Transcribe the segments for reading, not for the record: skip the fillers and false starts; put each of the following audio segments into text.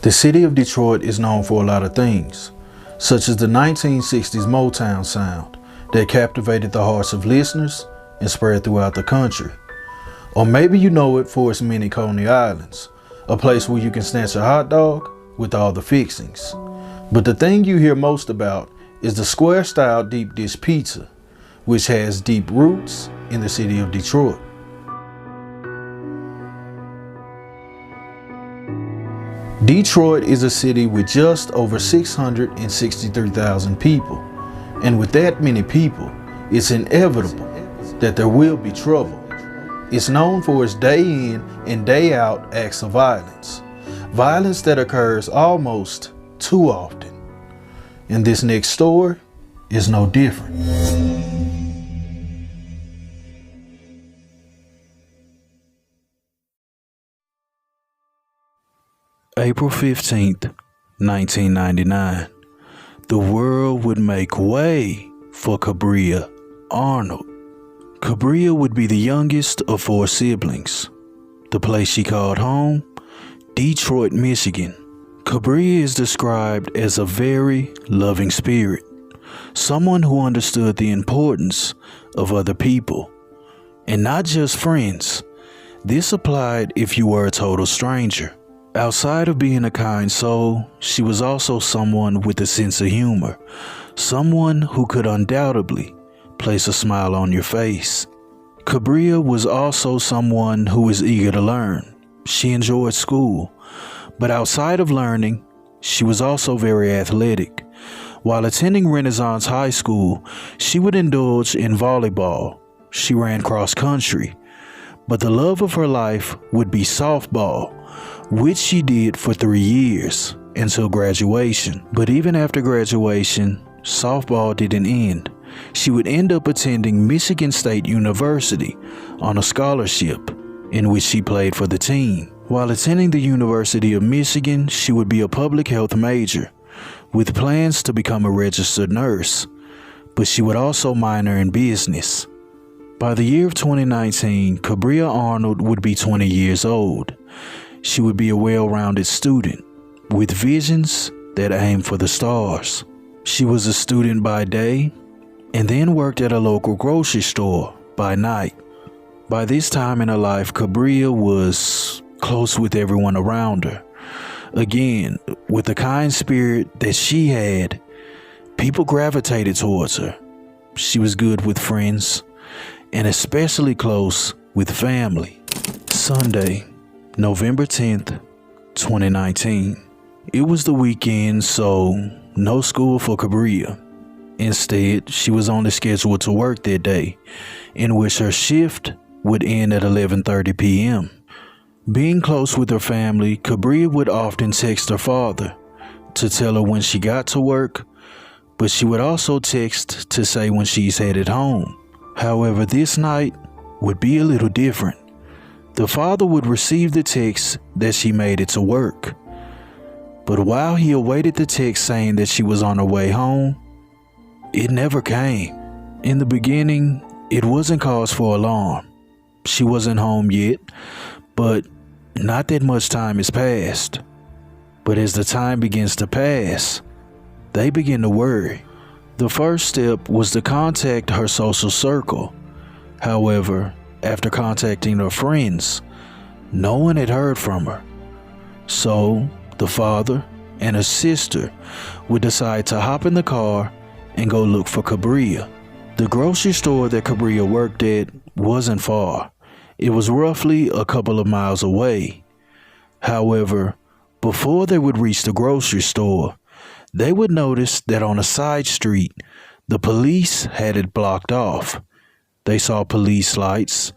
The city of Detroit is known for a lot of things, such as the 1960s Motown sound that captivated the hearts of listeners and spread throughout the country. Or maybe you know it for its many Coney Islands, a place where you can snatch a hot dog with all the fixings. But the thing you hear most about is the square-style deep dish pizza, which has deep roots in the city of Detroit. Detroit is a city with just over 663,000 people, and with that many people, it's inevitable that there will be trouble. It's known for its day in and day out acts of violence that occurs almost too often. And this next story is no different. April 15th, 1999. The world would make way for Kabria Arnold. Kabria would be the youngest of 4 siblings. The place she called home, Detroit, Michigan. Kabria is described as a very loving spirit, someone who understood the importance of other people, and not just friends. This applied if you were a total stranger. Outside of being a kind soul, she was also someone with a sense of humor, someone who could undoubtedly place a smile on your face. Kabria was also someone who was eager to learn. She enjoyed school, but outside of learning, she was also very athletic. While attending Renaissance High School, she would indulge in volleyball. She ran cross country, but the love of her life would be softball, which she did for 3 years until graduation. But even after graduation, softball didn't end. She would end up attending Michigan State University on a scholarship in which she played for the team. While attending the University of Michigan, she would be a public health major with plans to become a registered nurse, but she would also minor in business. By the year of 2019, Kabria Arnold would be 20 years old. She would be a well-rounded student with visions that aim for the stars. She was a student by day and then worked at a local grocery store by night. By this time in her life, Kabria was close with everyone around her. Again, with the kind spirit that she had, people gravitated towards her. She was good with friends and especially close with family. Sunday, November 10th, 2019. It was the weekend, so no school for Kabria. Instead, she was only scheduled to work that day, in which her shift would end at 11:30 p.m. Being close with her family, Kabria would often text her father to tell her when she got to work, but she would also text to say when she's headed home. However, this night would be a little different. The father would receive the text that she made it to work. But while he awaited the text saying that she was on her way home, it never came. In the beginning, it wasn't cause for alarm. She wasn't home yet, but not that much time has passed. But as the time begins to pass, they begin to worry. The first step was to contact her social circle. However, after contacting her friends, no one had heard from her. So, the father and her sister would decide to hop in the car and go look for Kabria. The grocery store that Kabria worked at wasn't far. It was roughly a couple of miles away. However, before they would reach the grocery store, they would notice that on a side street, the police had it blocked off. They saw police lights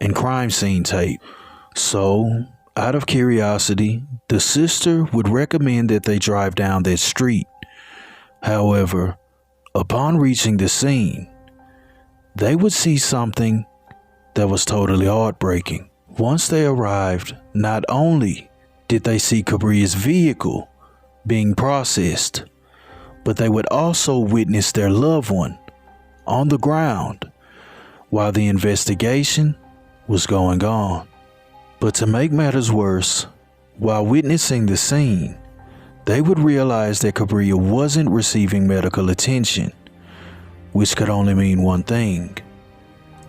and crime scene tape. So, out of curiosity, the sister would recommend that they drive down that street. However, upon reaching the scene, they would see something that was totally heartbreaking. Once they arrived, not only did they see Kabria's vehicle being processed, but they would also witness their loved one on the ground while the investigation was going on. But to make matters worse, while witnessing the scene, they would realize that Kabria wasn't receiving medical attention, which could only mean one thing.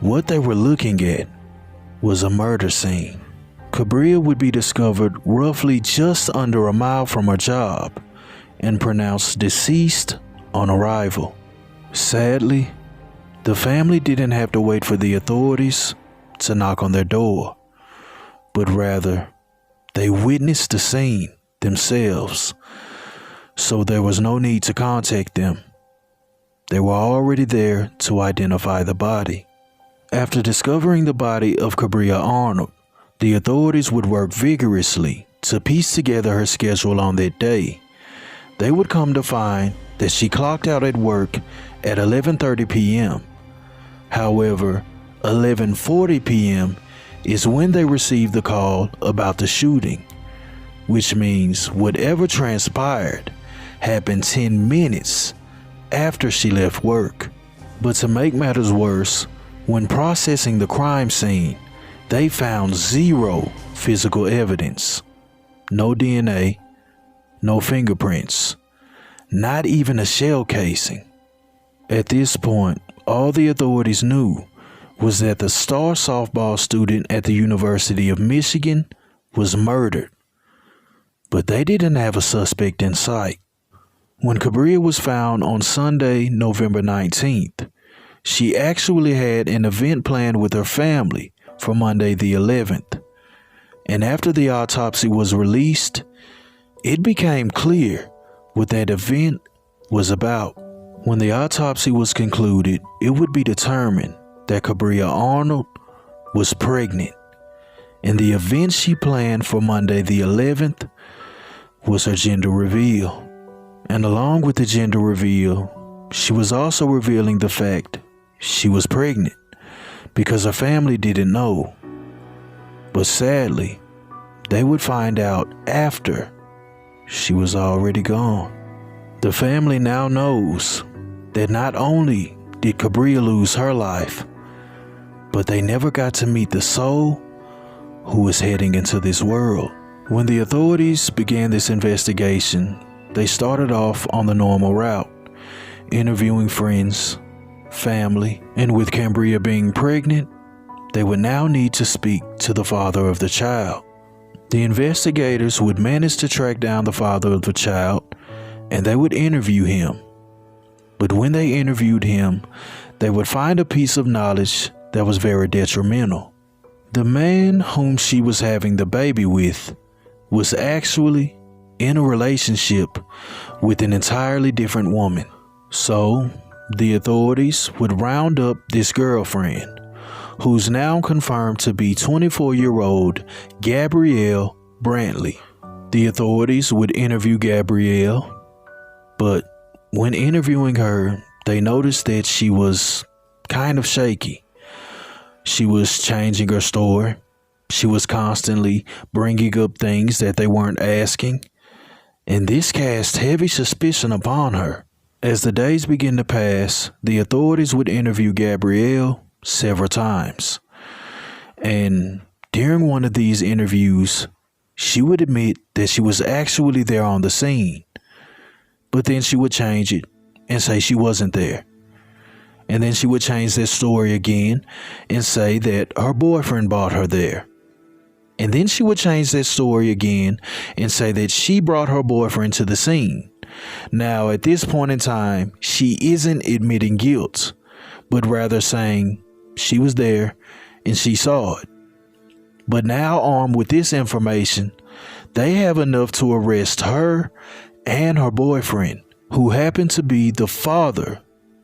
What they were looking at was a murder scene. Kabria would be discovered roughly just under a mile from her job and pronounced deceased on arrival. Sadly, the family didn't have to wait for the authorities to knock on their door, but rather they witnessed the scene themselves, so there was no need to contact them. They were already there to identify the body. After discovering the body of Kabria Arnold, the authorities would work vigorously to piece together her schedule on that day. They would come to find that she clocked out at work at 11:30 p.m. However, 11:40 p.m. is when they received the call about the shooting, which means whatever transpired happened 10 minutes after she left work. But to make matters worse, when processing the crime scene, they found zero physical evidence. No DNA, no fingerprints, not even a shell casing. At this point, all the authorities knew was that the star softball student at the University of Michigan was murdered, but they didn't have a suspect in sight. When Kabria was found on Sunday, November 19th, she actually had an event planned with her family for Monday the 11th, and after the autopsy was released, it became clear what that event was about. When the autopsy was concluded, it would be determined that Kabria Arnold was pregnant, and the event she planned for Monday the 11th was her gender reveal. And along with the gender reveal, she was also revealing the fact she was pregnant, because her family didn't know. But sadly, they would find out after she was already gone. The family now knows that not only did Kabria lose her life, but they never got to meet the soul who was heading into this world. When the authorities began this investigation, they started off on the normal route, interviewing friends, family, and with Kabria being pregnant, they would now need to speak to the father of the child. The investigators would manage to track down the father of the child, and they would interview him. But when they interviewed him, they would find a piece of knowledge that was very detrimental. The man whom she was having the baby with was actually in a relationship with an entirely different woman. So the authorities would round up this girlfriend, who's now confirmed to be 24-year-old Gabrielle Brantley. The authorities would interview Gabrielle, but when interviewing her, they noticed that she was kind of shaky. She was changing her story. She was constantly bringing up things that they weren't asking, and this cast heavy suspicion upon her. As the days began to pass, the authorities would interview Gabrielle several times, and during one of these interviews, she would admit that she was actually there on the scene, but then she would change it and say she wasn't there. And then she would change that story again and say that her boyfriend brought her there. And then she would change that story again and say that she brought her boyfriend to the scene. Now, at this point in time, she isn't admitting guilt, but rather saying she was there and she saw it. But now, armed with this information, they have enough to arrest her and her boyfriend, who happened to be the father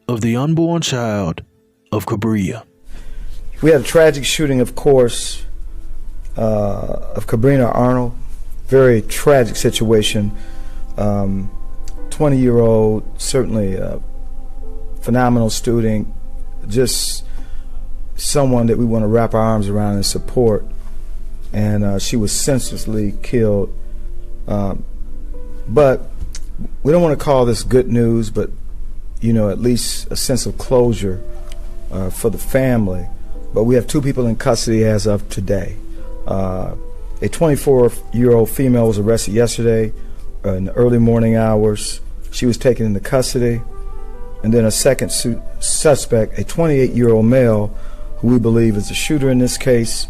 of the unborn child of Kabria. We had a tragic shooting, of course, of Kabria Arnold. Very tragic situation. 20-year-old, certainly a phenomenal student, just someone that we want to wrap our arms around and support. And she was senselessly killed. But we don't want to call this good news, but at least a sense of closure for the family. But we have two people in custody as of today. A 24-year-old female was arrested yesterday. in the early morning hours. She was taken into custody. And then a second suspect, a 28-year-old male, who we believe is the shooter in this case,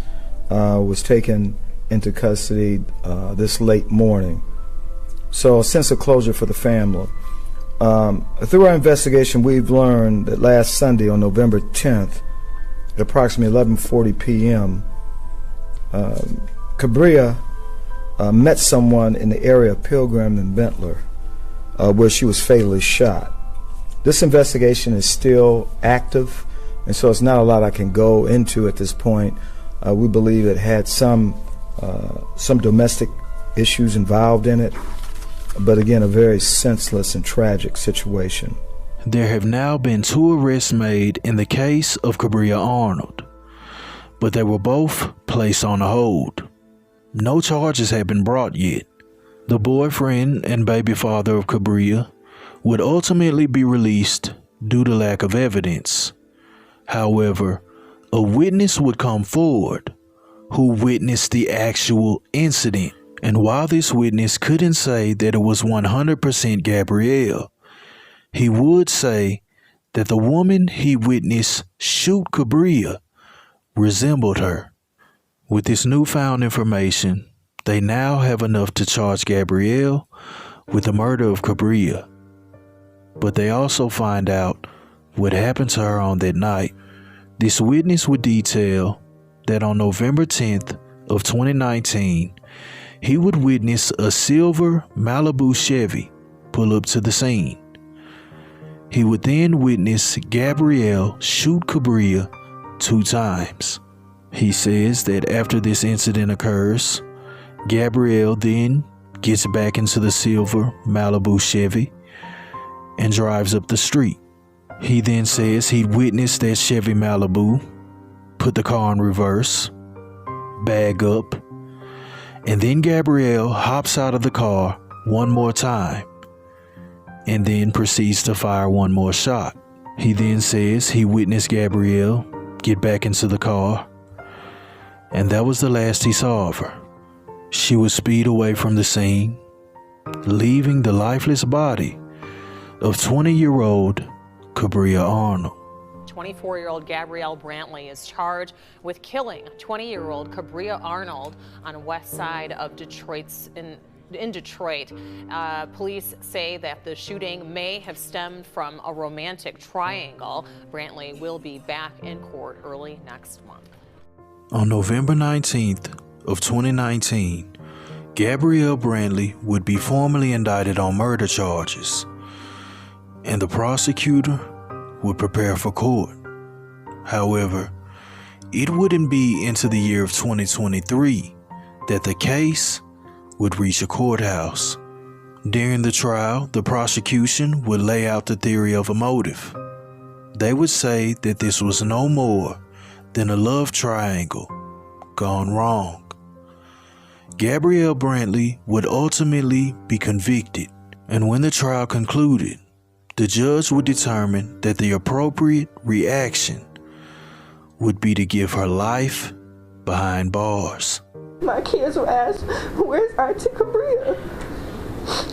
was taken into custody this late morning. So a sense of closure for the family. Through our investigation, we've learned that last Sunday on November 10th, at approximately 11:40 p.m., Kabria met someone in the area of Pilgrim and Bentler, where she was fatally shot. This investigation is still active, and so it's not a lot I can go into at this point. We believe it had some domestic issues involved in it, but again, a very senseless and tragic situation. There have now been 2 arrests made in the case of Kabria Arnold, but they were both placed on hold. No charges have been brought yet. The boyfriend and baby father of Kabria would ultimately be released due to lack of evidence. However, a witness would come forward who witnessed the actual incident. And while this witness couldn't say that it was 100% Gabrielle, he would say that the woman he witnessed shoot Kabria resembled her. With this newfound information, they now have enough to charge Gabrielle with the murder of Kabria. But they also find out what happened to her on that night. This witness would detail that on November 10th of 2019, he would witness a silver Malibu Chevy pull up to the scene. He would then witness Gabrielle shoot Kabria 2 times. He says that after this incident occurs, Gabrielle then gets back into the silver Malibu Chevy and drives up the street. He then says he witnessed that Chevy Malibu put the car in reverse, bag up, and then Gabrielle hops out of the car one more time and then proceeds to fire one more shot. He then says he witnessed Gabrielle get back into the car, and that was the last he saw of her. She would speed away from the scene, leaving the lifeless body of 20-year-old Kabria Arnold. 24-year-old Gabrielle Brantley is charged with killing 20-year-old Kabria Arnold on west side of in Detroit. Police say that the shooting may have stemmed from a romantic triangle. Brantley will be back in court early next month. On November 19th of 2019, Gabrielle Brantley would be formally indicted on murder charges, and the prosecutor would prepare for court. However, it wouldn't be into the year of 2023 that the case would reach a courthouse. During the trial, the prosecution would lay out the theory of a motive. They would say that this was no more than a love triangle gone wrong. Gabrielle Brantley would ultimately be convicted, and when the trial concluded, the judge would determine that the appropriate reaction would be to give her life behind bars. My kids were asked, "Where's Auntie Kabria?"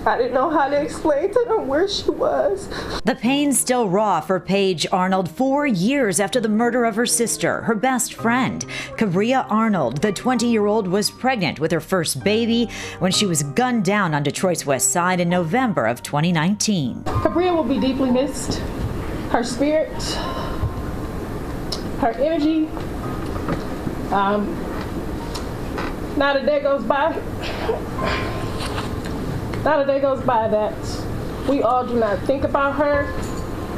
I didn't know how to explain to them where she was. The pain's still raw for Paige Arnold 4 years after the murder of her sister, her best friend. Kabria Arnold, the 20-year-old, was pregnant with her first baby when she was gunned down on Detroit's west side in November of 2019. Kabria will be deeply missed. Her spirit, her energy. Not a day goes by that we all do not think about her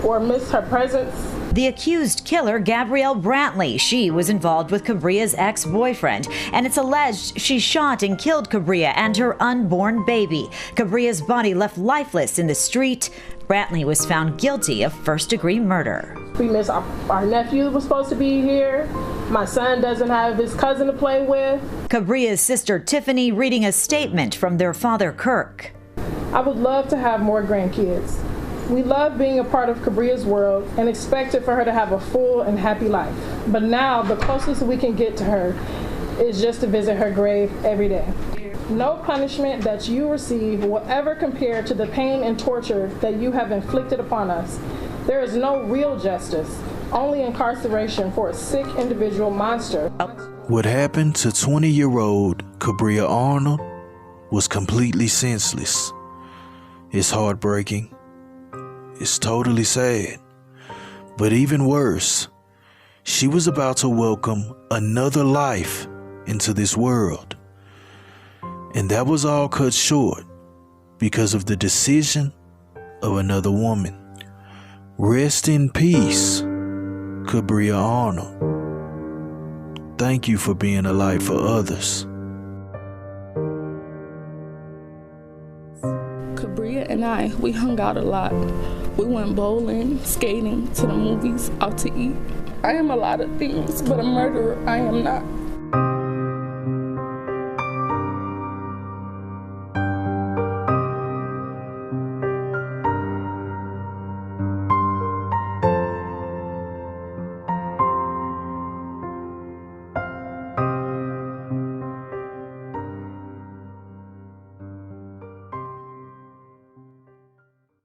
or miss her presence. The accused killer, Gabrielle Brantley, she was involved with Kabria's ex-boyfriend, and it's alleged she shot and killed Kabria and her unborn baby. Kabria's body left lifeless in the street. Brantley was found guilty of first-degree murder. We miss our nephew was supposed to be here. My son doesn't have his cousin to play with. Kabria's sister Tiffany reading a statement from their father Kirk. I would love to have more grandkids. We love being a part of Kabria's world and expected for her to have a full and happy life. But now the closest we can get to her is just to visit her grave every day. No punishment that you receive will ever compare to the pain and torture that you have inflicted upon us. There is no real justice, only incarceration for a sick individual monster. What happened to 20-year-old Kabria Arnold was completely senseless. It's heartbreaking. It's totally sad. But even worse, she was about to welcome another life into this world. And that was all cut short because of the decision of another woman. Rest in peace, Kabria Arnold. Thank you for being a light for others. Kabria and I, we hung out a lot. We went bowling, skating, to the movies, out to eat. I am a lot of things, but a murderer I am not.